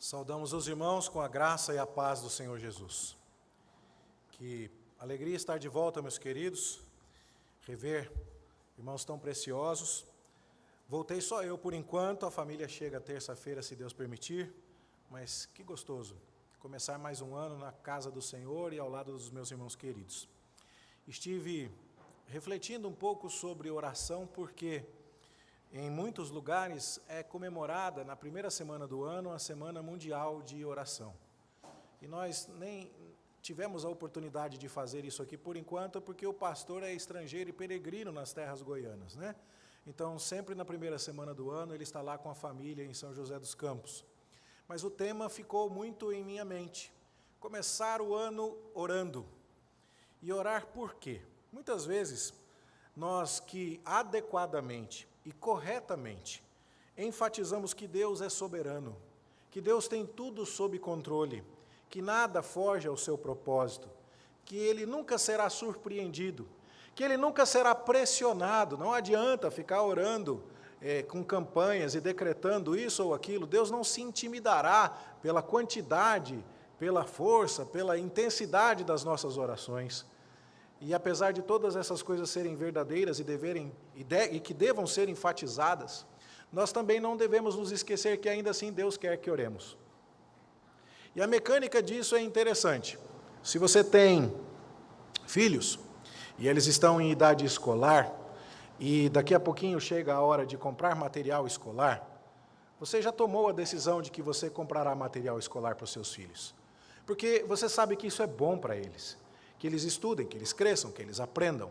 Saudamos os irmãos com a graça e a paz do Senhor Jesus. Que alegria estar de volta, meus queridos, rever irmãos tão preciosos. Voltei só eu por enquanto, a família chega terça-feira, se Deus permitir, mas que gostoso começar mais um ano na casa do Senhor e ao lado dos meus irmãos queridos. Estive refletindo um pouco sobre oração, porque em muitos lugares é comemorada, na primeira semana do ano, a Semana Mundial de Oração. E nós nem tivemos a oportunidade de fazer isso aqui por enquanto, porque o pastor é estrangeiro e peregrino nas terras goianas, né? Então, sempre na primeira semana do ano, ele está lá com a família em São José dos Campos. Mas o tema ficou muito em minha mente. Começar o ano orando. E orar por quê? Muitas vezes, nós que adequadamente e corretamente enfatizamos que Deus é soberano, que Deus tem tudo sob controle, que nada foge ao seu propósito, que Ele nunca será surpreendido, que Ele nunca será pressionado. Não adianta ficar orando com campanhas e decretando isso ou aquilo. Deus não se intimidará pela quantidade, pela força, pela intensidade das nossas orações. E apesar de todas essas coisas serem verdadeiras e que devam ser enfatizadas, nós também não devemos nos esquecer que ainda assim Deus quer que oremos. E a mecânica disso é interessante. Se você tem filhos e eles estão em idade escolar e daqui a pouquinho chega a hora de comprar material escolar, você já tomou a decisão de que você comprará material escolar para os seus filhos. Porque você sabe que isso é bom para eles. Que eles estudem, que eles cresçam, que eles aprendam.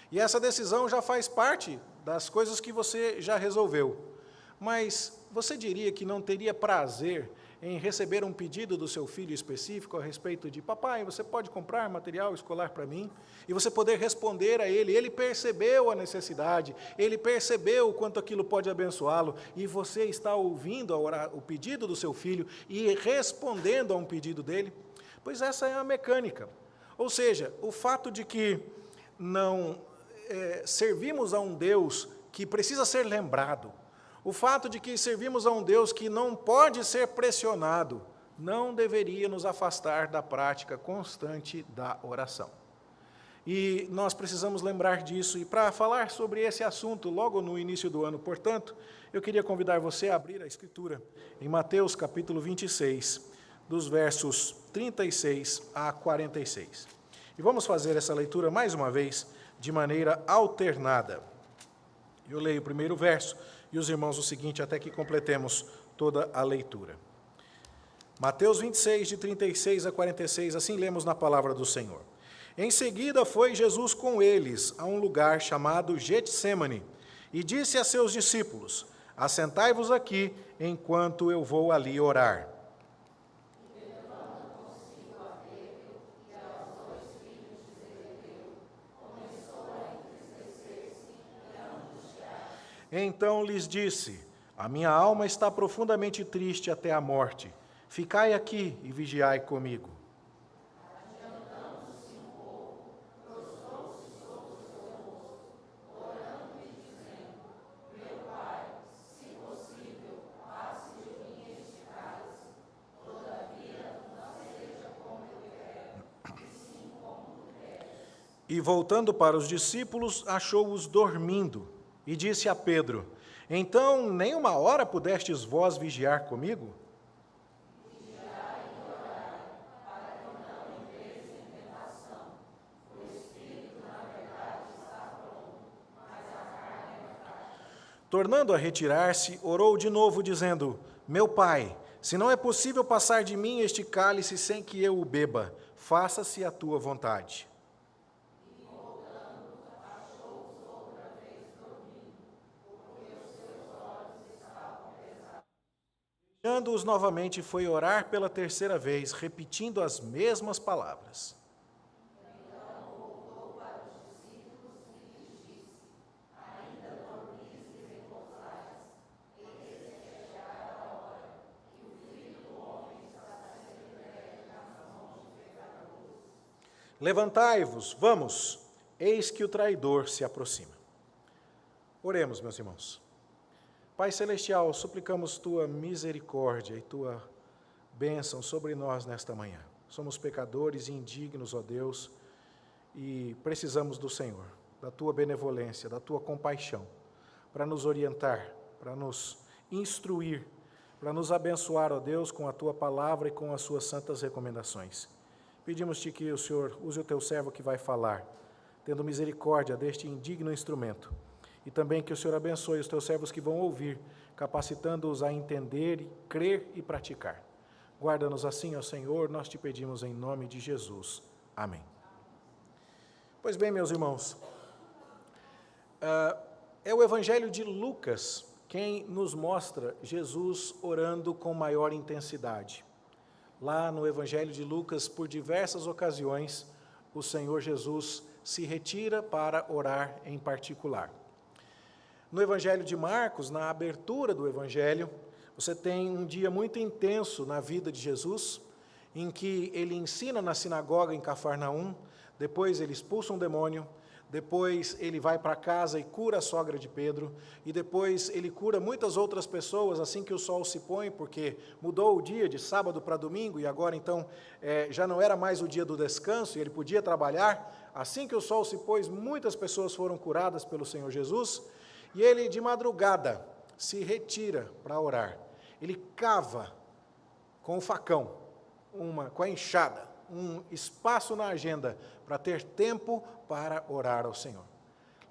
E essa decisão já faz parte das coisas que você já resolveu. Mas você diria que não teria prazer em receber um pedido do seu filho específico a respeito de: papai, você pode comprar material escolar para mim? E você poder responder a ele percebeu a necessidade, ele percebeu o quanto aquilo pode abençoá-lo, e você está ouvindo o pedido do seu filho e respondendo a um pedido dele? Pois essa é a mecânica. Ou seja, o fato de que não servimos a um Deus que precisa ser lembrado, o fato de que servimos a um Deus que não pode ser pressionado, não deveria nos afastar da prática constante da oração. E nós precisamos lembrar disso, e para falar sobre esse assunto logo no início do ano, portanto, eu queria convidar você a abrir a Escritura em Mateus capítulo 26, dos versos 36 a 46. E vamos fazer essa leitura mais uma vez, de maneira alternada. Eu leio o primeiro verso e os irmãos o seguinte, até que completemos toda a leitura. Mateus 26, de 36 a 46, assim lemos na palavra do Senhor. Em seguida foi Jesus com eles a um lugar chamado Getsêmani, e disse a seus discípulos: assentai-vos aqui, enquanto eu vou ali orar. Então lhes disse: a minha alma está profundamente triste até a morte. Ficai aqui e vigiai comigo. Adiantando-se um pouco, prostrou-se sobre o seu rosto, orando e dizendo: meu Pai, se possível, passe de mim este cálice. Todavia, não seja como eu quero, e sim como tu queres. E voltando para os discípulos, achou-os dormindo. E disse a Pedro: então, nem uma hora pudestes vós vigiar comigo? Vigiai e orai, para que não entreis em tentação. O espírito, na verdade, está pronto, mas a carne é fraca. Tornando a retirar-se, orou de novo, dizendo: meu Pai, se não é possível passar de mim este cálice sem que eu o beba, faça-se a tua vontade. Deixando-os novamente, foi orar pela terceira vez, repetindo as mesmas palavras. Então voltou para os discípulos e lhes disse: ainda dormis e repousais, eis que é chegada a hora, que o Filho do Homem está sendo entregue nas mãos de pecadores. Levantai-vos, vamos, eis que o traidor se aproxima. Oremos, meus irmãos. Pai Celestial, suplicamos Tua misericórdia e Tua bênção sobre nós nesta manhã. Somos pecadores e indignos, ó Deus, e precisamos do Senhor, da Tua benevolência, da Tua compaixão, para nos orientar, para nos instruir, para nos abençoar, ó Deus, com a Tua palavra e com as Suas santas recomendações. Pedimos-te que o Senhor use o Teu servo que vai falar, tendo misericórdia deste indigno instrumento, e também que o Senhor abençoe os Teus servos que vão ouvir, capacitando-os a entender, crer e praticar. Guarda-nos assim, ó Senhor, nós te pedimos em nome de Jesus. Amém. Pois bem, meus irmãos, é o Evangelho de Lucas quem nos mostra Jesus orando com maior intensidade. Lá no Evangelho de Lucas, por diversas ocasiões, o Senhor Jesus se retira para orar em particular. No Evangelho de Marcos, na abertura do Evangelho, você tem um dia muito intenso na vida de Jesus, em que ele ensina na sinagoga em Cafarnaum, depois ele expulsa um demônio, depois ele vai para casa e cura a sogra de Pedro, e depois ele cura muitas outras pessoas assim que o sol se põe, porque mudou o dia de sábado para domingo, e agora então já não era mais o dia do descanso, e ele podia trabalhar. Assim que o sol se pôs, muitas pessoas foram curadas pelo Senhor Jesus, e ele de madrugada se retira para orar. Ele cava com o facão, com a enxada, um espaço na agenda para ter tempo para orar ao Senhor.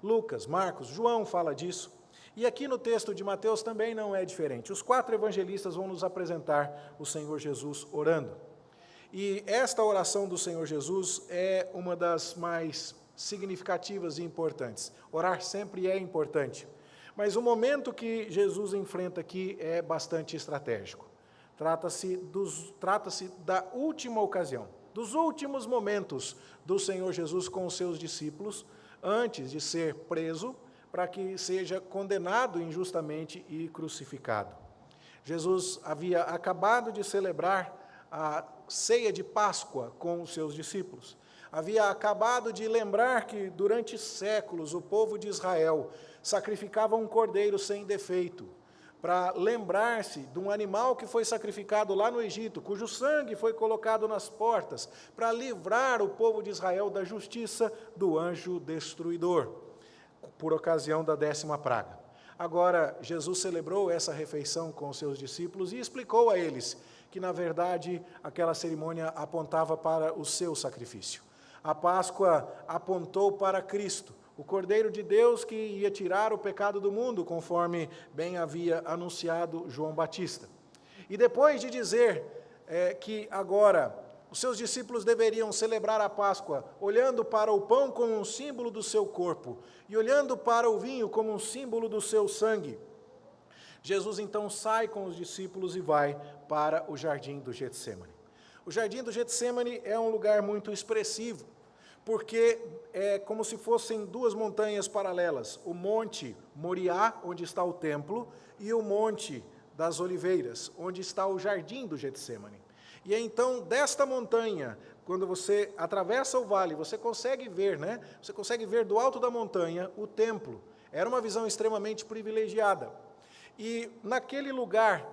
Lucas, Marcos, João fala disso, e aqui no texto de Mateus também não é diferente. Os 4 evangelistas vão nos apresentar o Senhor Jesus orando. E esta oração do Senhor Jesus é uma das mais significativas e importantes. Orar sempre é importante, mas o momento que Jesus enfrenta aqui é bastante estratégico. Trata-se da última ocasião, dos últimos momentos do Senhor Jesus com os seus discípulos, antes de ser preso, para que seja condenado injustamente e crucificado. Jesus havia acabado de celebrar a ceia de Páscoa com os seus discípulos. Havia acabado de lembrar que durante séculos o povo de Israel sacrificava um cordeiro sem defeito, para lembrar-se de um animal que foi sacrificado lá no Egito, cujo sangue foi colocado nas portas, para livrar o povo de Israel da justiça do anjo destruidor, por ocasião da 10ª praga. Agora, Jesus celebrou essa refeição com os seus discípulos e explicou a eles que, na verdade, aquela cerimônia apontava para o seu sacrifício. A Páscoa apontou para Cristo, o Cordeiro de Deus que ia tirar o pecado do mundo, conforme bem havia anunciado João Batista. E depois de dizer que agora os seus discípulos deveriam celebrar a Páscoa, olhando para o pão como um símbolo do seu corpo, e olhando para o vinho como um símbolo do seu sangue, Jesus então sai com os discípulos e vai para o jardim do Getsemane. O jardim do Getsemane é um lugar muito expressivo, porque é como se fossem 2 montanhas paralelas, o Monte Moriá, onde está o templo, e o Monte das Oliveiras, onde está o jardim do Getsemane. E então, desta montanha, quando você atravessa o vale, você consegue ver, Você consegue ver do alto da montanha o templo. Era uma visão extremamente privilegiada. E naquele lugar,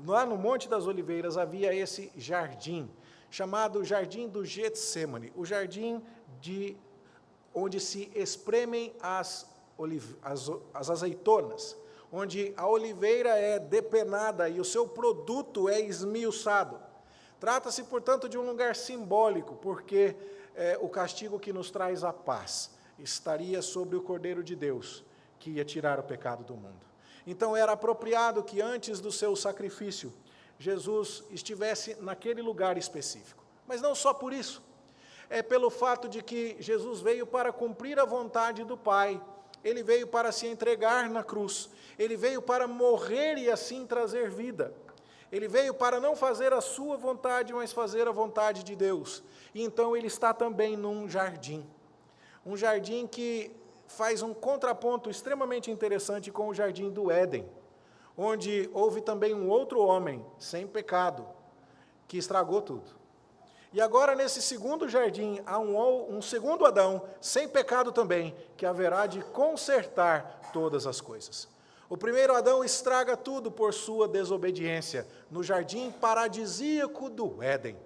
lá no Monte das Oliveiras, havia esse jardim, chamado Jardim do Getsemane, o jardim onde se espremem as azeitonas, onde a oliveira é depenada e o seu produto é esmiuçado. Trata-se, portanto, de um lugar simbólico, porque o castigo que nos traz a paz estaria sobre o Cordeiro de Deus, que ia tirar o pecado do mundo. Então, era apropriado que antes do seu sacrifício, Jesus estivesse naquele lugar específico. Mas não só por isso. É pelo fato de que Jesus veio para cumprir a vontade do Pai. Ele veio para se entregar na cruz. Ele veio para morrer e assim trazer vida. Ele veio para não fazer a sua vontade, mas fazer a vontade de Deus. E então ele está também num jardim. Um jardim que faz um contraponto extremamente interessante com o jardim do Éden, onde houve também um outro homem, sem pecado, que estragou tudo. E agora, nesse segundo jardim, há um segundo Adão, sem pecado também, que haverá de consertar todas as coisas. O primeiro Adão estraga tudo por sua desobediência, no jardim paradisíaco do Éden.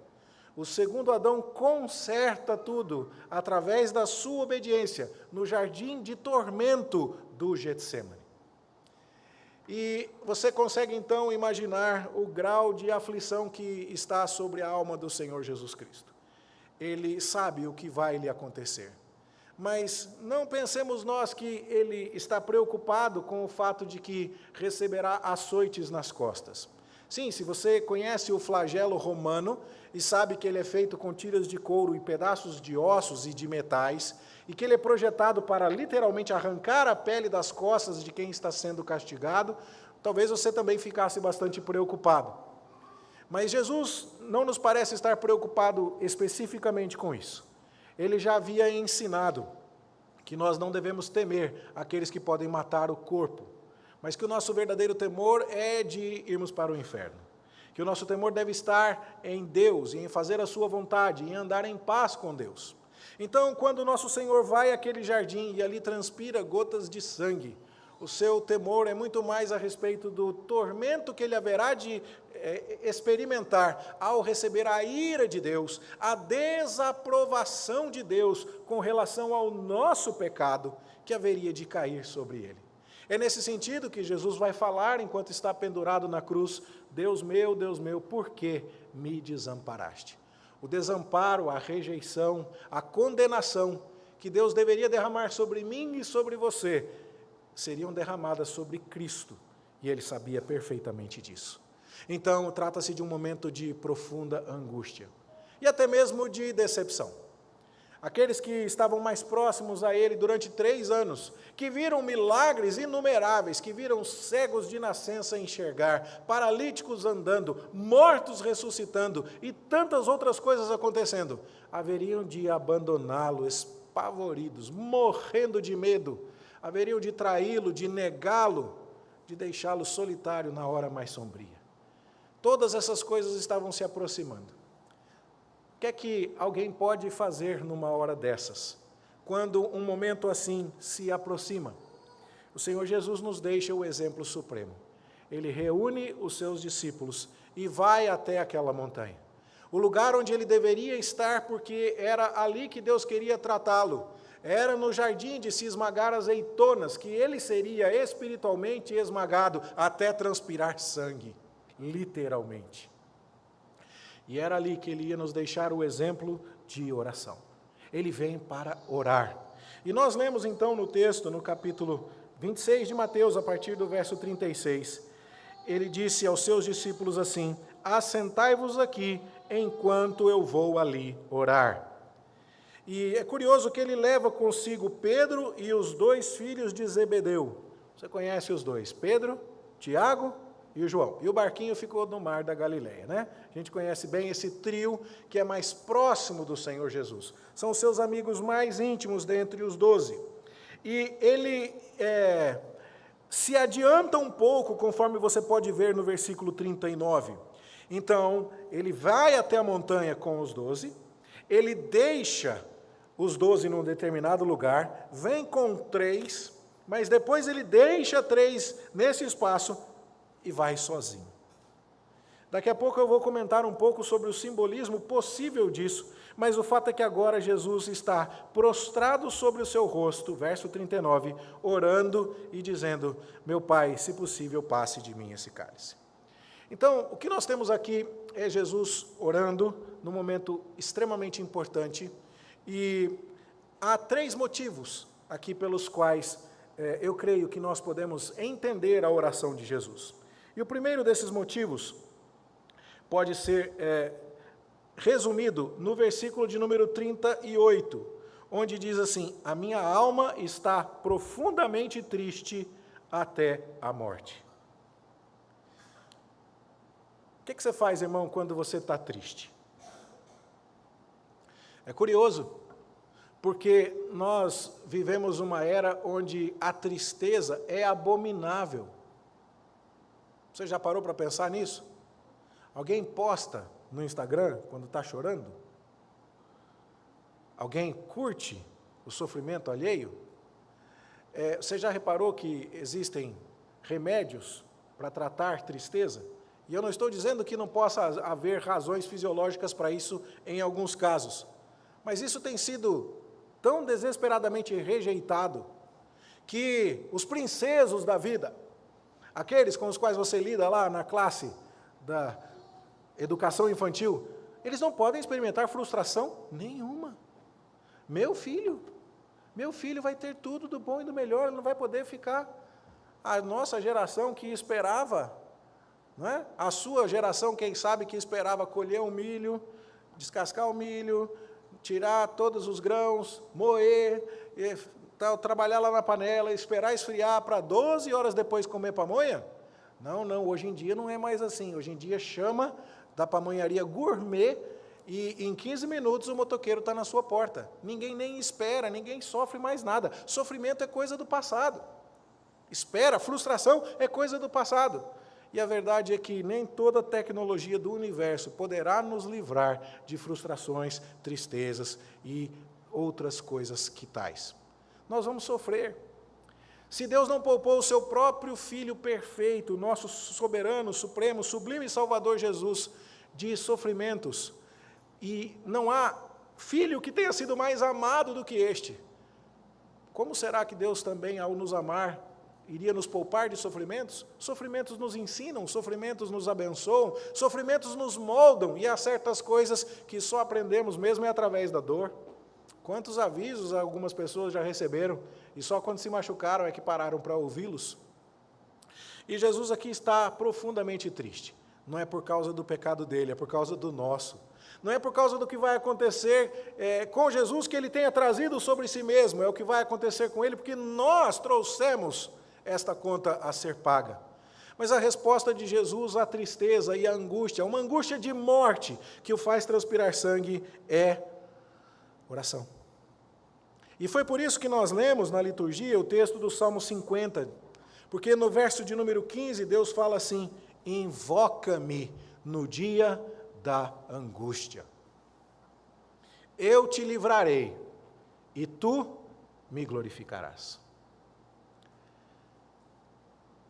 O segundo Adão conserta tudo através da sua obediência, no jardim de tormento do Getsemane. E você consegue então imaginar o grau de aflição que está sobre a alma do Senhor Jesus Cristo. Ele sabe o que vai lhe acontecer. Mas não pensemos nós que ele está preocupado com o fato de que receberá açoites nas costas. Sim, se você conhece o flagelo romano e sabe que ele é feito com tiras de couro e pedaços de ossos e de metais, e que ele é projetado para literalmente arrancar a pele das costas de quem está sendo castigado, talvez você também ficasse bastante preocupado. Mas Jesus não nos parece estar preocupado especificamente com isso. Ele já havia ensinado que nós não devemos temer aqueles que podem matar o corpo, mas que o nosso verdadeiro temor é de irmos para o inferno. Que o nosso temor deve estar em Deus, e em fazer a sua vontade, em andar em paz com Deus. Então, quando o nosso Senhor vai àquele jardim e ali transpira gotas de sangue, o seu temor é muito mais a respeito do tormento que ele haverá de experimentar ao receber a ira de Deus, a desaprovação de Deus com relação ao nosso pecado que haveria de cair sobre ele. É nesse sentido que Jesus vai falar enquanto está pendurado na cruz: Deus meu, por que me desamparaste? O desamparo, a rejeição, a condenação que Deus deveria derramar sobre mim e sobre você, seriam derramadas sobre Cristo, e ele sabia perfeitamente disso. Então, trata-se de um momento de profunda angústia, e até mesmo de decepção. Aqueles que estavam mais próximos a ele durante 3 anos, que viram milagres inumeráveis, que viram cegos de nascença enxergar, paralíticos andando, mortos ressuscitando e tantas outras coisas acontecendo, haveriam de abandoná-lo espavoridos, morrendo de medo, haveriam de traí-lo, de negá-lo, de deixá-lo solitário na hora mais sombria. Todas essas coisas estavam se aproximando. O que é que alguém pode fazer numa hora dessas, quando um momento assim se aproxima? O Senhor Jesus nos deixa o exemplo supremo. Ele reúne os seus discípulos e vai até aquela montanha. O lugar onde ele deveria estar, porque era ali que Deus queria tratá-lo. Era no jardim de se esmagar azeitonas, que ele seria espiritualmente esmagado até transpirar sangue, literalmente. E era ali que ele ia nos deixar o exemplo de oração. Ele vem para orar. E nós lemos então no texto, no capítulo 26 de Mateus, a partir do verso 36, ele disse aos seus discípulos assim: assentai-vos aqui, enquanto eu vou ali orar. E é curioso que ele leva consigo Pedro e os 2 filhos de Zebedeu. Você conhece os 2, Pedro, Tiago e o João. E o barquinho ficou no mar da Galileia, né? A gente conhece bem esse trio que é mais próximo do Senhor Jesus. São os seus amigos mais íntimos dentre os 12. E ele se adianta um pouco, conforme você pode ver no versículo 39. Então, ele vai até a montanha com os 12, ele deixa os 12 num determinado lugar, vem com 3, mas depois ele deixa 3 nesse espaço e vai sozinho. Daqui a pouco eu vou comentar um pouco sobre o simbolismo possível disso, mas o fato é que agora Jesus está prostrado sobre o seu rosto, verso 39, orando e dizendo: meu Pai, se possível, passe de mim esse cálice. Então, o que nós temos aqui é Jesus orando num momento extremamente importante, e há 3 motivos aqui pelos quais eu creio que nós podemos entender a oração de Jesus. E o primeiro desses motivos pode ser resumido no versículo de número 38, onde diz assim: a minha alma está profundamente triste até a morte. O que você faz, irmão, quando você está triste? É curioso, porque nós vivemos uma era onde a tristeza é abominável. Você já parou para pensar nisso? Alguém posta no Instagram quando está chorando? Alguém curte o sofrimento alheio? Você já reparou que existem remédios para tratar tristeza. E eu não estou dizendo que não possa haver razões fisiológicas para isso em alguns casos. Mas isso tem sido tão desesperadamente rejeitado que os princesos da vida, aqueles com os quais você lida lá na classe da educação infantil, eles não podem experimentar frustração nenhuma. Meu filho vai ter tudo do bom e do melhor, ele não vai poder ficar. A nossa geração que esperava, não é? A sua geração, quem sabe, que esperava colher o milho, descascar o milho, tirar todos os grãos, moer, trabalhar lá na panela, esperar esfriar para 12 horas depois comer pamonha? Não, hoje em dia não é mais assim. Hoje em dia chama da pamonharia gourmet e em 15 minutos o motoqueiro está na sua porta. Ninguém nem espera, ninguém sofre mais nada. Sofrimento é coisa do passado. Espera, frustração é coisa do passado. E a verdade é que nem toda tecnologia do universo poderá nos livrar de frustrações, tristezas e outras coisas que tais. Nós vamos sofrer. Se Deus não poupou o seu próprio Filho perfeito, nosso soberano, supremo, sublime Salvador Jesus, de sofrimentos, e não há filho que tenha sido mais amado do que este, como será que Deus também, ao nos amar, iria nos poupar de sofrimentos? Sofrimentos nos ensinam, sofrimentos nos abençoam, sofrimentos nos moldam, e há certas coisas que só aprendemos mesmo é através da dor. Quantos avisos algumas pessoas já receberam, e só quando se machucaram é que pararam para ouvi-los? E Jesus aqui está profundamente triste. Não é por causa do pecado dele, é por causa do nosso. Não é por causa do que vai acontecer com Jesus que ele tenha trazido sobre si mesmo, é o que vai acontecer com ele, porque nós trouxemos esta conta a ser paga. Mas a resposta de Jesus à tristeza e à angústia, uma angústia de morte que o faz transpirar sangue, é oração. E foi por isso que nós lemos na liturgia o texto do Salmo 50, porque no verso de número 15, Deus fala assim: invoca-me no dia da angústia. Eu te livrarei, e tu me glorificarás.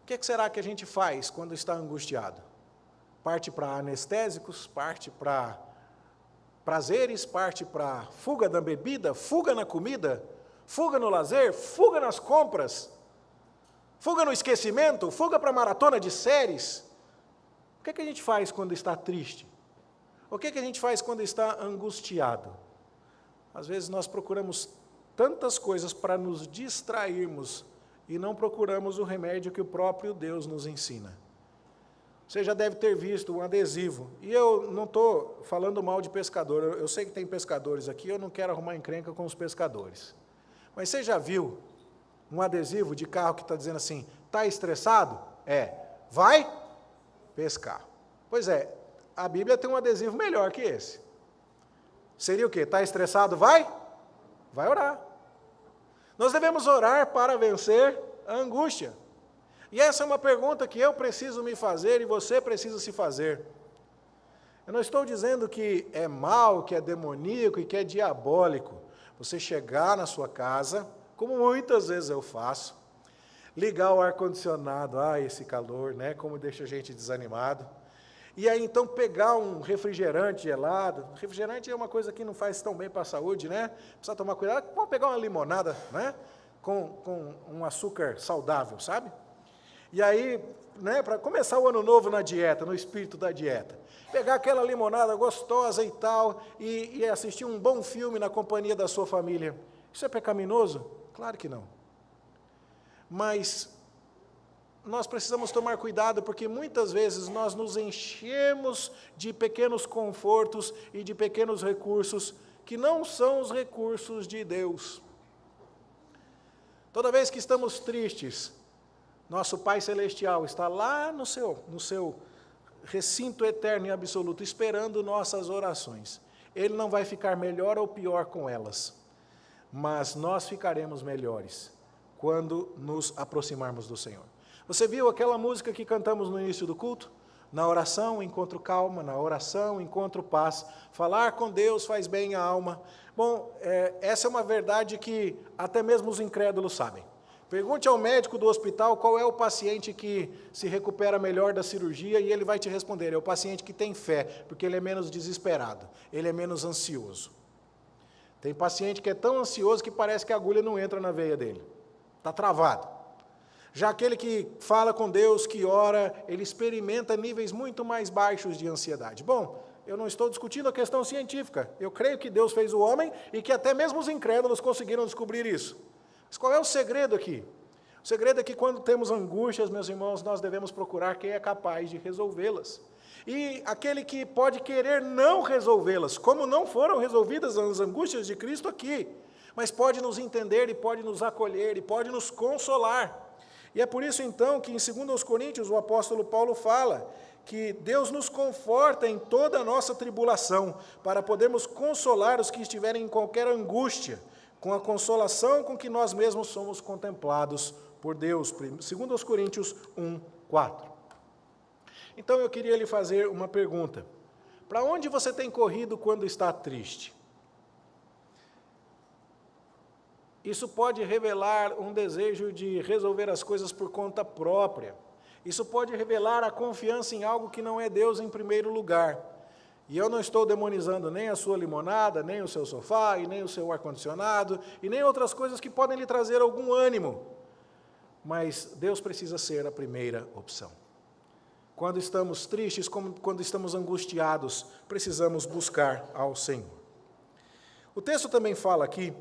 O que será que a gente faz quando está angustiado? Parte para anestésicos, parte para prazeres, parte para fuga da bebida, fuga na comida, fuga no lazer, fuga nas compras, fuga no esquecimento, fuga para maratona de séries. O que a gente faz quando está triste? O que a gente faz quando está angustiado? Às vezes nós procuramos tantas coisas para nos distrairmos e não procuramos o remédio que o próprio Deus nos ensina. Você já deve ter visto um adesivo, e eu não estou falando mal de pescador, eu sei que tem pescadores aqui, eu não quero arrumar encrenca com os pescadores. Mas você já viu um adesivo de carro que está dizendo assim, está estressado? Vai pescar. Pois é, a Bíblia tem um adesivo melhor que esse. Seria o quê? Está estressado? Vai orar. Nós devemos orar para vencer a angústia. E essa é uma pergunta que eu preciso me fazer e você precisa se fazer. Eu não estou dizendo que é mal, que é demoníaco e que é diabólico você chegar na sua casa, como muitas vezes eu faço, ligar o ar-condicionado, esse calor, né, como deixa a gente desanimado, e aí então pegar um refrigerante gelado. Refrigerante é uma coisa que não faz tão bem para a saúde, né? Precisa tomar cuidado. Vamos pegar uma limonada, né, com um açúcar saudável, sabe? E aí, né, para começar o ano novo na dieta, no espírito da dieta, pegar aquela limonada gostosa e tal, e assistir um bom filme na companhia da sua família. Isso é pecaminoso? Claro que não. Mas nós precisamos tomar cuidado, porque muitas vezes nós nos enchemos de pequenos confortos e de pequenos recursos que não são os recursos de Deus. Toda vez que estamos tristes, nosso Pai Celestial está lá no seu recinto eterno e absoluto, esperando nossas orações. Ele não vai ficar melhor ou pior com elas, mas nós ficaremos melhores quando nos aproximarmos do Senhor. Você viu aquela música que cantamos no início do culto? Na oração encontro calma, na oração encontro paz. Falar com Deus faz bem à alma. Bom, essa é uma verdade que até mesmo os incrédulos sabem. Pergunte ao médico do hospital qual é o paciente que se recupera melhor da cirurgia e ele vai te responder, é o paciente que tem fé, porque ele é menos desesperado, ele é menos ansioso. Tem paciente que é tão ansioso que parece que a agulha não entra na veia dele, está travado. Já aquele que fala com Deus, que ora, ele experimenta níveis muito mais baixos de ansiedade. Bom, eu não estou discutindo a questão científica, eu creio que Deus fez o homem e que até mesmo os incrédulos conseguiram descobrir isso. Mas qual é o segredo aqui? O segredo é que quando temos angústias, meus irmãos, nós devemos procurar quem é capaz de resolvê-las. E aquele que pode querer não resolvê-las, como não foram resolvidas as angústias de Cristo aqui, mas pode nos entender e pode nos acolher e pode nos consolar. E é por isso então que em 2 Coríntios o apóstolo Paulo fala que Deus nos conforta em toda a nossa tribulação, para podermos consolar os que estiverem em qualquer angústia, com a consolação com que nós mesmos somos contemplados por Deus. 2 Coríntios 1, 4. Então eu queria lhe fazer uma pergunta. Para onde você tem corrido quando está triste? Isso pode revelar um desejo de resolver as coisas por conta própria. Isso pode revelar a confiança em algo que não é Deus em primeiro lugar. E eu não estou demonizando nem a sua limonada, nem o seu sofá, e nem o seu ar-condicionado, e nem outras coisas que podem lhe trazer algum ânimo. Mas Deus precisa ser a primeira opção. Quando estamos tristes, quando estamos angustiados, precisamos buscar ao Senhor. O texto também fala aqui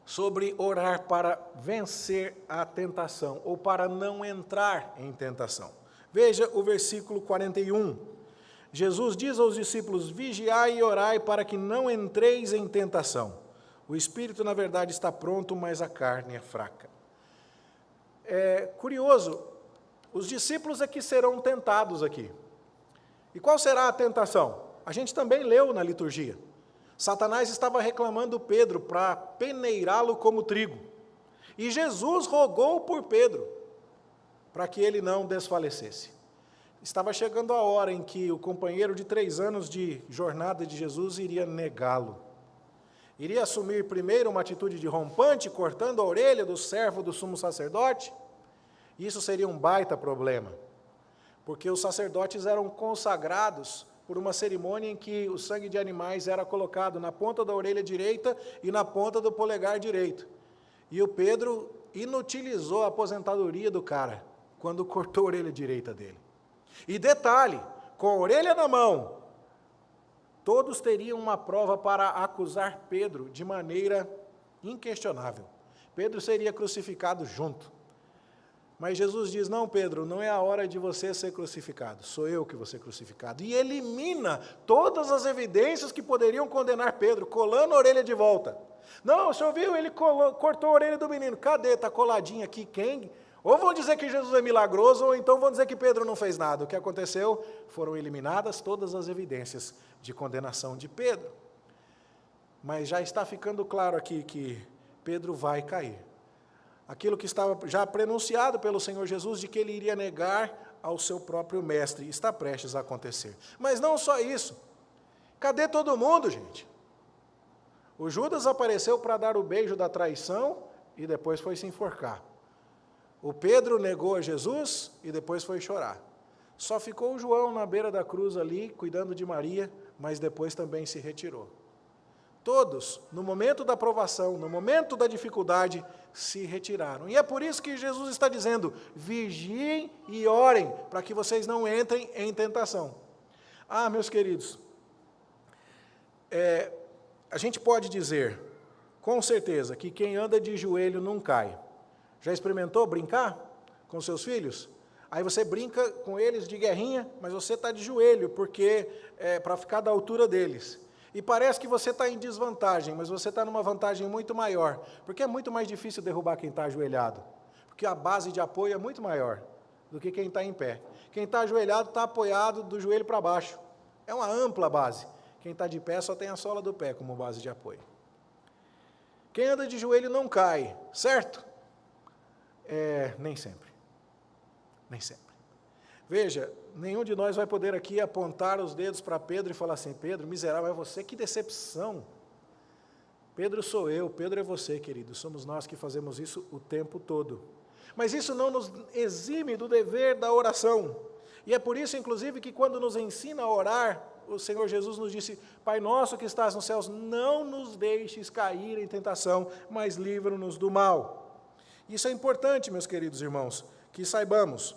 sobre orar para vencer a tentação, ou para não entrar em tentação. Veja o versículo 41. Jesus diz aos discípulos, vigiai e orai para que não entreis em tentação. O espírito, na verdade, está pronto, mas a carne é fraca. É curioso, os discípulos é que serão tentados aqui. E qual será a tentação? A gente também leu na liturgia. Satanás estava reclamando Pedro para peneirá-lo como trigo. E Jesus rogou por Pedro, para que ele não desfalecesse. Estava chegando a hora em que o companheiro de 3 anos de jornada de Jesus iria negá-lo. Iria assumir primeiro uma atitude de rompante, cortando a orelha do servo do sumo sacerdote. Isso seria um baita problema, porque os sacerdotes eram consagrados por uma cerimônia em que o sangue de animais era colocado na ponta da orelha direita e na ponta do polegar direito. E o Pedro inutilizou a aposentadoria do cara, quando cortou a orelha direita dele. E detalhe, com a orelha na mão, todos teriam uma prova para acusar Pedro de maneira inquestionável. Pedro seria crucificado junto. Mas Jesus diz, não, Pedro, não é a hora de você ser crucificado, sou eu que vou ser crucificado. E elimina todas as evidências que poderiam condenar Pedro, colando a orelha de volta. Não, o senhor viu, ele cortou a orelha do menino, cadê? Está coladinho aqui, quem? Ou vão dizer que Jesus é milagroso, ou então vão dizer que Pedro não fez nada. O que aconteceu? Foram eliminadas todas as evidências de condenação de Pedro. Mas já está ficando claro aqui que Pedro vai cair. Aquilo que estava já prenunciado pelo Senhor Jesus, de que ele iria negar ao seu próprio mestre, está prestes a acontecer. Mas não só isso. Cadê todo mundo, gente? O Judas apareceu para dar o beijo da traição e depois foi se enforcar. O Pedro negou a Jesus e depois foi chorar. Só ficou o João na beira da cruz ali, cuidando de Maria, mas depois também se retirou. Todos, no momento da provação, no momento da dificuldade, se retiraram. E é por isso que Jesus está dizendo, vigiem e orem, para que vocês não entrem em tentação. Ah, meus queridos, a gente pode dizer, com certeza, que quem anda de joelho não cai. Já experimentou brincar com seus filhos? Aí você brinca com eles de guerrinha, mas você está de joelho, porque para ficar da altura deles. E parece que você está em desvantagem, mas você está numa vantagem muito maior, porque é muito mais difícil derrubar quem está ajoelhado, porque a base de apoio é muito maior do que quem está em pé. Quem está ajoelhado está apoiado do joelho para baixo. É uma ampla base. Quem está de pé só tem a sola do pé como base de apoio. Quem anda de joelho não cai, certo? Nem sempre. Nem sempre. Veja, nenhum de nós vai poder aqui apontar os dedos para Pedro e falar assim, Pedro, miserável é você, que decepção. Pedro sou eu, Pedro é você, querido. Somos nós que fazemos isso o tempo todo. Mas isso não nos exime do dever da oração. E é por isso, inclusive, que quando nos ensina a orar, o Senhor Jesus nos disse: Pai nosso que estás nos céus, não nos deixes cair em tentação, mas livra-nos do mal. Isso é importante, meus queridos irmãos, que saibamos.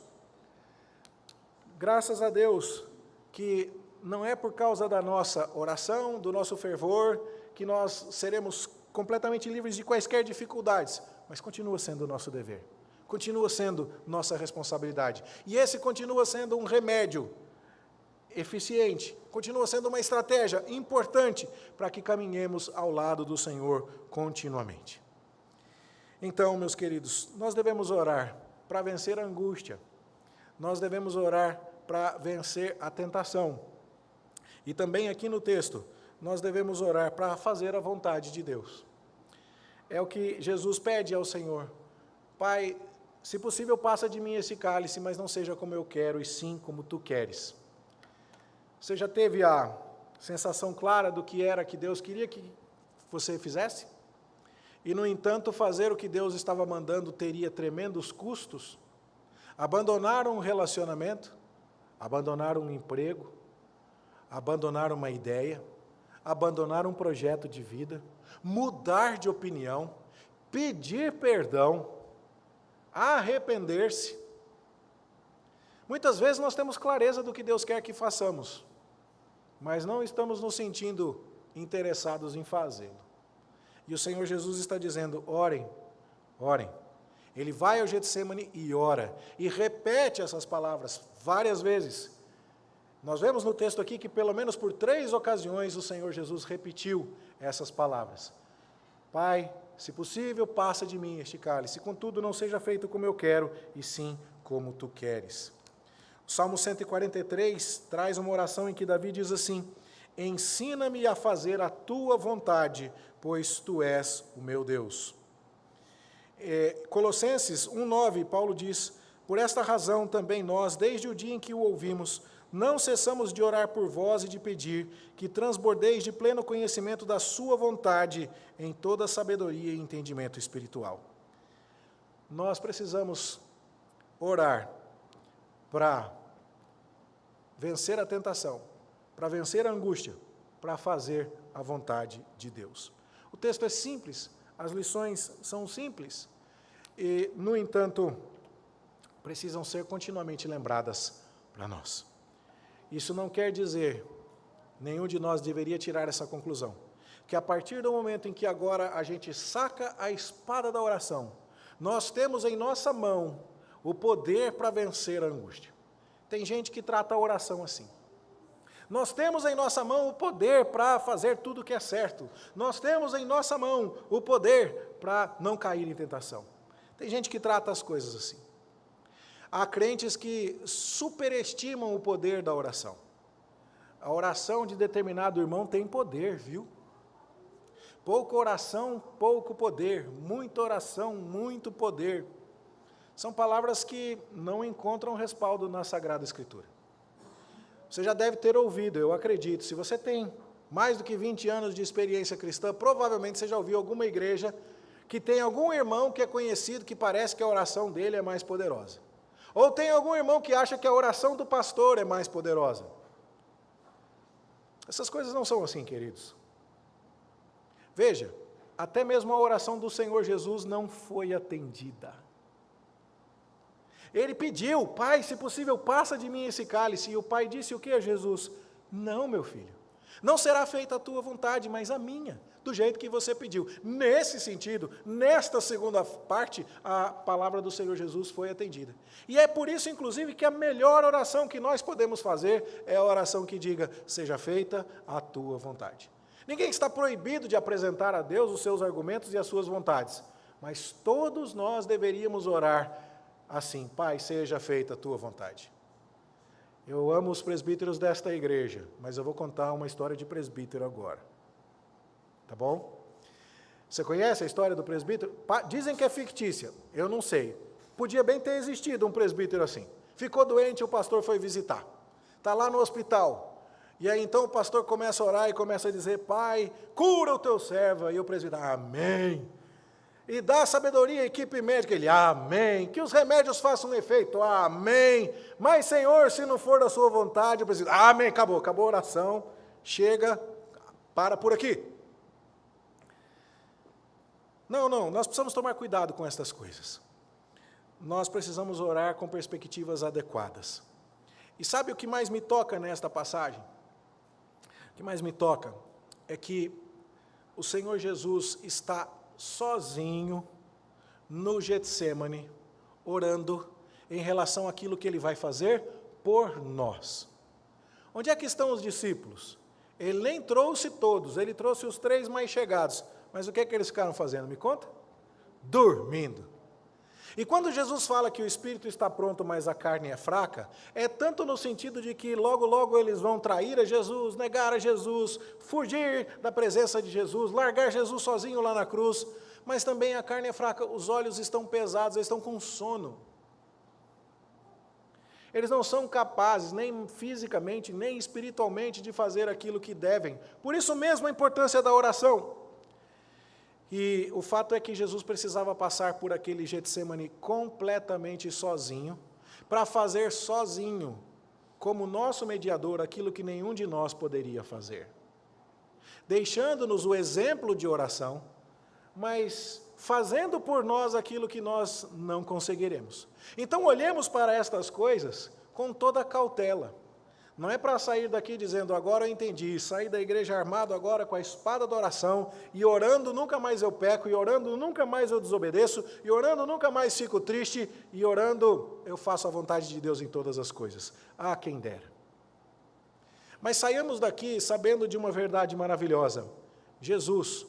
Graças a Deus que não é por causa da nossa oração, do nosso fervor, que nós seremos completamente livres de quaisquer dificuldades, mas continua sendo o nosso dever, continua sendo nossa responsabilidade. E esse continua sendo um remédio eficiente, continua sendo uma estratégia importante para que caminhemos ao lado do Senhor continuamente. Então, meus queridos, nós devemos orar para vencer a angústia, nós devemos orar para vencer a tentação. E também aqui no texto, nós devemos orar para fazer a vontade de Deus. É o que Jesus pede ao Senhor: Pai, se possível, passa de mim esse cálice, mas não seja como eu quero, e sim como tu queres. Você já teve a sensação clara do que era que Deus queria que você fizesse? E, no entanto, fazer o que Deus estava mandando teria tremendos custos? Abandonar um relacionamento, abandonar um emprego, abandonar uma ideia, abandonar um projeto de vida, mudar de opinião, pedir perdão, arrepender-se. Muitas vezes nós temos clareza do que Deus quer que façamos, mas não estamos nos sentindo interessados em fazê-lo. E o Senhor Jesus está dizendo: orem, orem. Ele vai ao Getsemane e ora, e repete essas palavras várias vezes. Nós vemos no texto aqui que pelo menos por 3 ocasiões o Senhor Jesus repetiu essas palavras. Pai, se possível, passa de mim este cálice, contudo não seja feito como eu quero, e sim como tu queres. O Salmo 143 traz uma oração em que Davi diz assim: ensina-me a fazer a tua vontade, pois tu és o meu Deus. Colossenses 1,9, Paulo diz: por esta razão também nós, desde o dia em que o ouvimos, não cessamos de orar por vós e de pedir que transbordeis de pleno conhecimento da sua vontade em toda sabedoria e entendimento espiritual. Nós precisamos orar para vencer a tentação, para vencer a angústia, para fazer a vontade de Deus. O texto é simples, as lições são simples, e, no entanto, precisam ser continuamente lembradas para nós. Isso não quer dizer, nenhum de nós deveria tirar essa conclusão, que a partir do momento em que agora a gente saca a espada da oração, nós temos em nossa mão o poder para vencer a angústia. Tem gente que trata a oração assim. Nós temos em nossa mão o poder para fazer tudo o que é certo. Nós temos em nossa mão o poder para não cair em tentação. Tem gente que trata as coisas assim. Há crentes que superestimam o poder da oração. A oração de determinado irmão tem poder, viu? Pouca oração, pouco poder. Muita oração, muito poder. São palavras que não encontram respaldo na Sagrada Escritura. Você já deve ter ouvido, eu acredito. Se você tem mais do que 20 anos de experiência cristã, provavelmente você já ouviu alguma igreja que tem algum irmão que é conhecido que parece que a oração dele é mais poderosa. Ou tem algum irmão que acha que a oração do pastor é mais poderosa. Essas coisas não são assim, queridos. Veja, até mesmo a oração do Senhor Jesus não foi atendida. Ele pediu: Pai, se possível, passa de mim esse cálice. E o Pai disse o que a Jesus? Não, meu filho, não será feita a tua vontade, mas a minha, do jeito que você pediu. Nesse sentido, nesta segunda parte, a palavra do Senhor Jesus foi atendida. E é por isso, inclusive, que a melhor oração que nós podemos fazer é a oração que diga: seja feita a tua vontade. Ninguém está proibido de apresentar a Deus os seus argumentos e as suas vontades, mas todos nós deveríamos orar assim: Pai, seja feita a tua vontade. Eu amo os presbíteros desta igreja, mas eu vou contar uma história de presbítero agora. Tá bom? Você conhece a história do presbítero? Dizem que é fictícia, eu não sei. Podia bem ter existido um presbítero assim. Ficou doente, o pastor foi visitar. Está lá no hospital. E aí então o pastor começa a orar e começa a dizer, Pai, cura o teu servo. E o presbítero, amém. E dá sabedoria à equipe médica, ele, amém. Que os remédios façam efeito, amém. Mas Senhor, se não for da sua vontade, o presbítero, amém, acabou a oração, chega, para por aqui. Não, nós precisamos tomar cuidado com estas coisas. Nós precisamos orar com perspectivas adequadas. E sabe o que mais me toca nesta passagem? O que mais me toca é que o Senhor Jesus está sozinho no Getsemane, orando em relação àquilo que Ele vai fazer por nós. Onde é que estão os discípulos? Ele nem trouxe todos, Ele trouxe os 3 mais chegados. Mas o que é que eles ficaram fazendo? Me conta? Dormindo. E quando Jesus fala que o espírito está pronto, mas a carne é fraca, é tanto no sentido de que logo, logo eles vão trair a Jesus, negar a Jesus, fugir da presença de Jesus, largar Jesus sozinho lá na cruz, mas também a carne é fraca, os olhos estão pesados, eles estão com sono. Eles não são capazes, nem fisicamente, nem espiritualmente, de fazer aquilo que devem. Por isso mesmo a importância da oração. E o fato é que Jesus precisava passar por aquele Getsemane completamente sozinho, para fazer sozinho, como nosso mediador, aquilo que nenhum de nós poderia fazer. Deixando-nos o exemplo de oração, mas fazendo por nós aquilo que nós não conseguiremos. Então olhemos para estas coisas com toda cautela. Não é para sair daqui dizendo, agora eu entendi, sair da igreja armado agora com a espada da oração, e orando nunca mais eu peco, e orando nunca mais eu desobedeço, e orando nunca mais fico triste, e orando eu faço a vontade de Deus em todas as coisas. Ah, quem dera. Mas saímos daqui sabendo de uma verdade maravilhosa. Jesus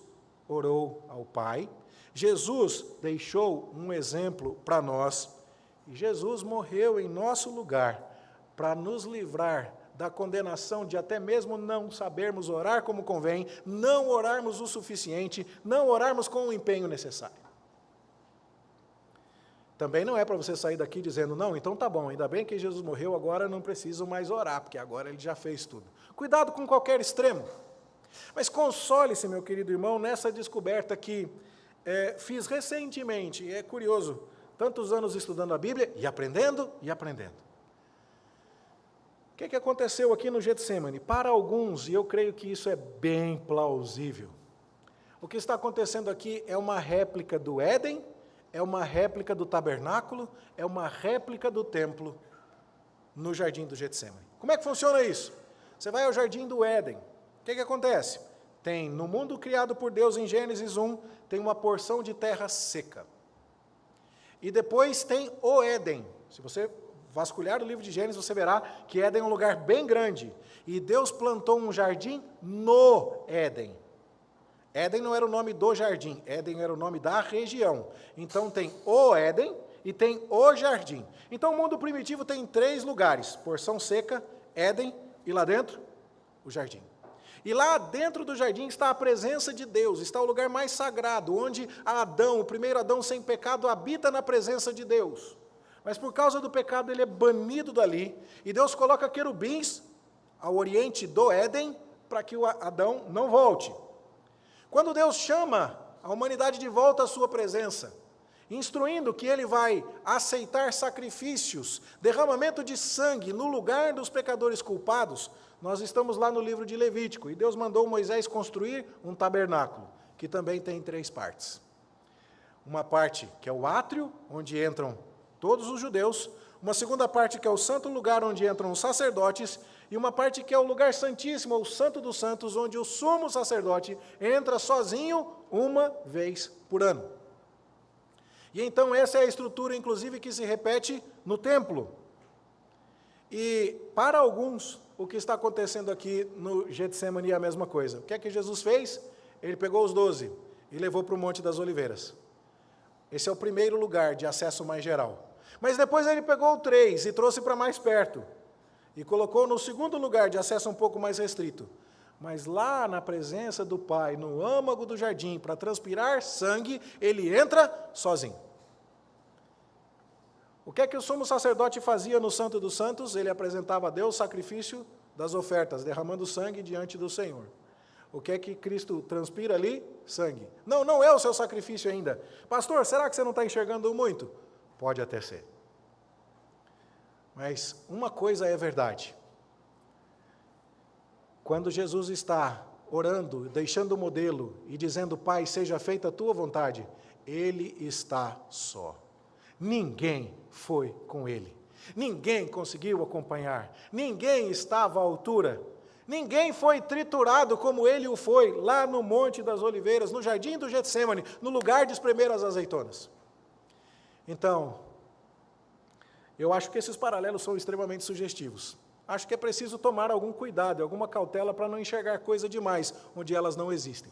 orou ao Pai, Jesus deixou um exemplo para nós, e Jesus morreu em nosso lugar, para nos livrar da condenação de até mesmo não sabermos orar como convém, não orarmos o suficiente, não orarmos com o empenho necessário. Também não é para você sair daqui dizendo, não, então tá bom, ainda bem que Jesus morreu, agora não preciso mais orar, porque agora Ele já fez tudo. Cuidado com qualquer extremo. Mas console-se, meu querido irmão, nessa descoberta que fiz recentemente, e é curioso, tantos anos estudando a Bíblia, e aprendendo, e aprendendo. O que aconteceu aqui no Getsemane? Para alguns, e eu creio que isso é bem plausível, o que está acontecendo aqui é uma réplica do Éden, é uma réplica do tabernáculo, é uma réplica do templo no jardim do Getsemane. Como é que funciona isso? Você vai ao jardim do Éden, o que acontece? Tem, no mundo criado por Deus em Gênesis 1, tem uma porção de terra seca. E depois tem o Éden. Se você vasculhar o livro de Gênesis, você verá que Éden é um lugar bem grande. E Deus plantou um jardim no Éden. Éden não era o nome do jardim, Éden era o nome da região. Então tem o Éden e tem o jardim. Então o mundo primitivo tem 3 lugares, porção seca, Éden e lá dentro, o jardim. E lá dentro do jardim está a presença de Deus, está o lugar mais sagrado, onde Adão, o primeiro Adão sem pecado, habita na presença de Deus. Mas por causa do pecado ele é banido dali, e Deus coloca querubins ao oriente do Éden, para que o Adão não volte. Quando Deus chama a humanidade de volta à sua presença, instruindo que ele vai aceitar sacrifícios, derramamento de sangue no lugar dos pecadores culpados, nós estamos lá no livro de Levítico, e Deus mandou Moisés construir um tabernáculo, que também tem 3 partes. Uma parte que é o átrio, onde entram todos os judeus, uma segunda parte que é o santo lugar, onde entram os sacerdotes, e uma parte que é o lugar santíssimo, o santo dos santos, onde o sumo sacerdote entra sozinho uma vez por ano. E então essa é a estrutura, inclusive, que se repete no templo. E para alguns, o que está acontecendo aqui no Getsemane é a mesma coisa. O que é que Jesus fez? Ele pegou os 12 e levou para o Monte das Oliveiras. Esse é o primeiro lugar de acesso mais geral. Mas depois ele pegou 3 e trouxe para mais perto. E colocou no segundo lugar de acesso um pouco mais restrito. Mas lá na presença do Pai, no âmago do jardim, para transpirar sangue, ele entra sozinho. O que é que o sumo sacerdote fazia no Santo dos Santos? Ele apresentava a Deus sacrifício das ofertas, derramando sangue diante do Senhor. O que é que Cristo transpira ali? Sangue. Não, não é o seu sacrifício ainda. Pastor, será que você não está enxergando muito? Pode até ser. Mas uma coisa é verdade. Quando Jesus está orando, deixando o modelo e dizendo, Pai, seja feita a tua vontade, ele está só. Ninguém foi com ele. Ninguém conseguiu acompanhar. Ninguém estava à altura. Ninguém foi triturado como ele o foi, lá no Monte das Oliveiras, no jardim do Getsemane, no lugar de espremer as azeitonas. Então, eu acho que esses paralelos são extremamente sugestivos. Acho que é preciso tomar algum cuidado, alguma cautela para não enxergar coisa demais onde elas não existem.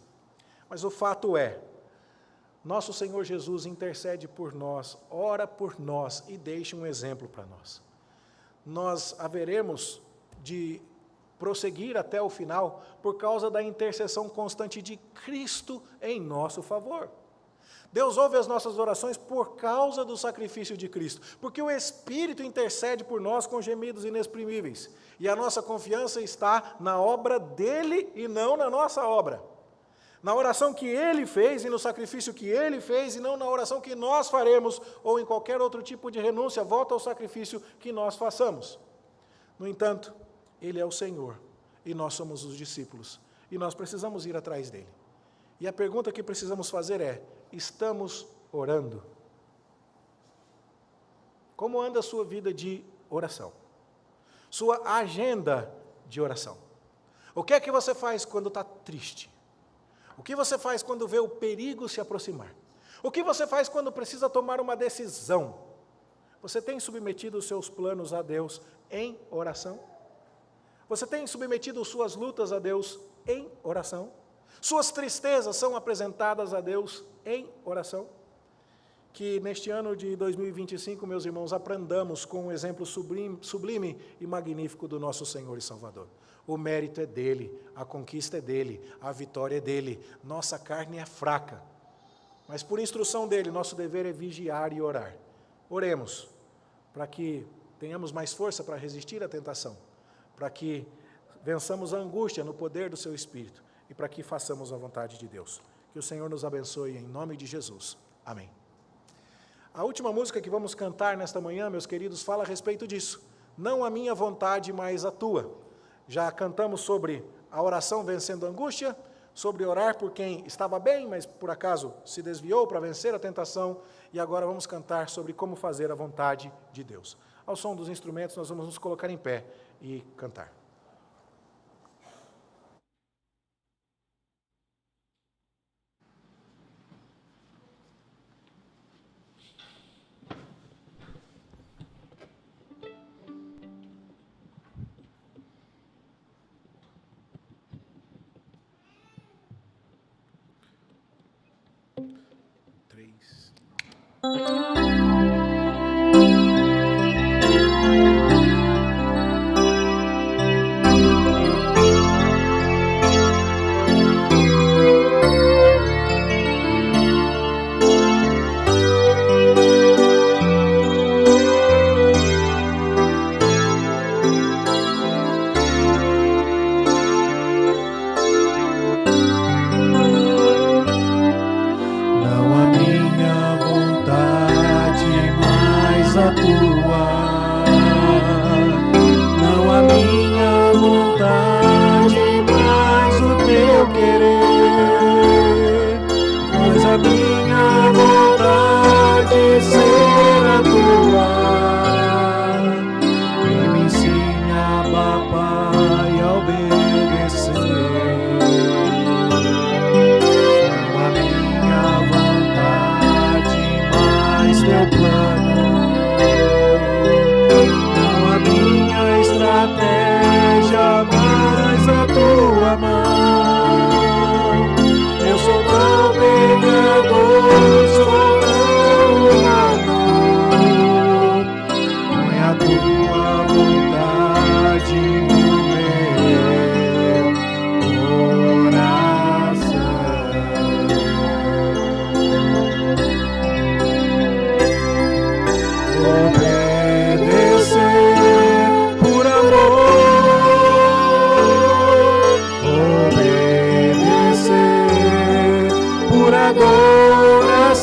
Mas o fato é, nosso Senhor Jesus intercede por nós, ora por nós e deixa um exemplo para nós. Nós haveremos de prosseguir até o final por causa da intercessão constante de Cristo em nosso favor. Deus ouve as nossas orações por causa do sacrifício de Cristo, porque o Espírito intercede por nós com gemidos inexprimíveis, e a nossa confiança está na obra dele e não na nossa obra. Na oração que ele fez e no sacrifício que ele fez, e não na oração que nós faremos, ou em qualquer outro tipo de renúncia, volta ao sacrifício que nós façamos. No entanto, ele é o Senhor, e nós somos os discípulos, e nós precisamos ir atrás dele. E a pergunta que precisamos fazer é, estamos orando? Como anda a sua vida de oração? Sua agenda de oração? O que é que você faz quando está triste? O que você faz quando vê o perigo se aproximar? O que você faz quando precisa tomar uma decisão? Você tem submetido os seus planos a Deus em oração? Você tem submetido suas lutas a Deus em oração? Suas tristezas são apresentadas a Deus em oração? Que neste ano de 2025, meus irmãos, aprendamos com um exemplo sublime e magnífico do nosso Senhor e Salvador. O mérito é dele, a conquista é dele, a vitória é dele. Nossa carne é fraca, mas por instrução dele, nosso dever é vigiar e orar. Oremos, para que tenhamos mais força para resistir à tentação, para que vençamos a angústia no poder do seu Espírito e para que façamos a vontade de Deus. Que o Senhor nos abençoe em nome de Jesus. Amém. A última música que vamos cantar nesta manhã, meus queridos, fala a respeito disso. Não a minha vontade, mas a tua. Já cantamos sobre a oração vencendo a angústia, sobre orar por quem estava bem, mas por acaso se desviou para vencer a tentação, e agora vamos cantar sobre como fazer a vontade de Deus. Ao som dos instrumentos, nós vamos nos colocar em pé e cantar.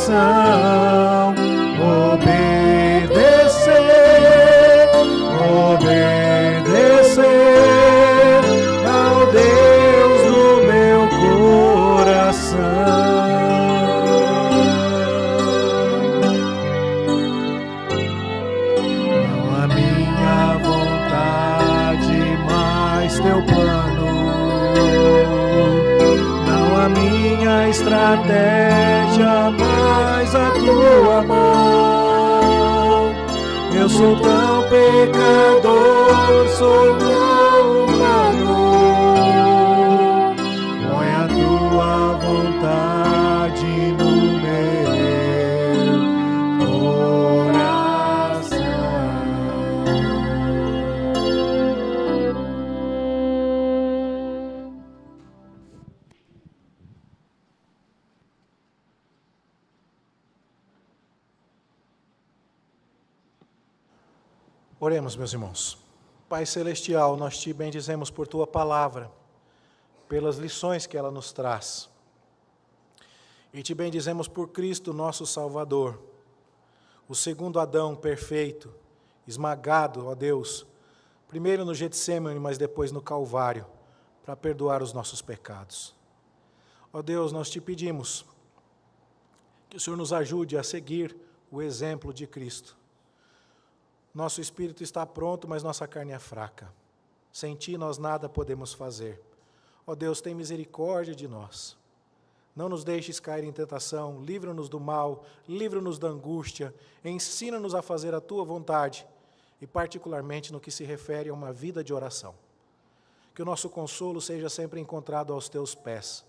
coração, obedecer ao Deus do meu coração. Não a minha vontade, mas teu plano, não a minha estratégia, mas a tua mão. Eu sou tão pecador, sou tão humano. Põe a tua vontade no meu coração. Oremos, meus irmãos. Pai Celestial, nós te bendizemos por tua palavra, pelas lições que ela nos traz. E te bendizemos por Cristo, nosso Salvador, o segundo Adão perfeito, esmagado, ó Deus, primeiro no Getsêmani, mas depois no Calvário, para perdoar os nossos pecados. Ó Deus, nós te pedimos que o Senhor nos ajude a seguir o exemplo de Cristo. Nosso espírito está pronto, mas nossa carne é fraca. Sem ti nós nada podemos fazer. Ó Deus, tem misericórdia de nós. Não nos deixes cair em tentação, livra-nos do mal, livra-nos da angústia, ensina-nos a fazer a tua vontade, e particularmente no que se refere a uma vida de oração. Que o nosso consolo seja sempre encontrado aos teus pés.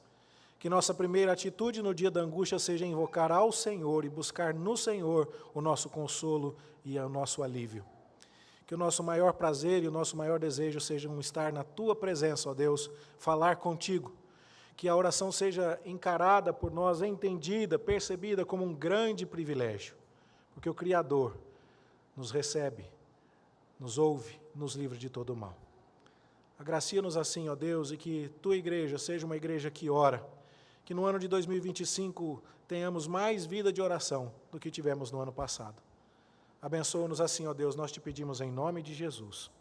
Que nossa primeira atitude no dia da angústia seja invocar ao Senhor e buscar no Senhor o nosso consolo e o nosso alívio. Que o nosso maior prazer e o nosso maior desejo sejam estar na tua presença, ó Deus, falar contigo. Que a oração seja encarada por nós, entendida, percebida como um grande privilégio, porque o Criador nos recebe, nos ouve, nos livra de todo o mal. Agracia-nos assim, ó Deus, e que tua igreja seja uma igreja que ora, que no ano de 2025 tenhamos mais vida de oração do que tivemos no ano passado. Abençoa-nos assim, ó Deus, nós te pedimos em nome de Jesus.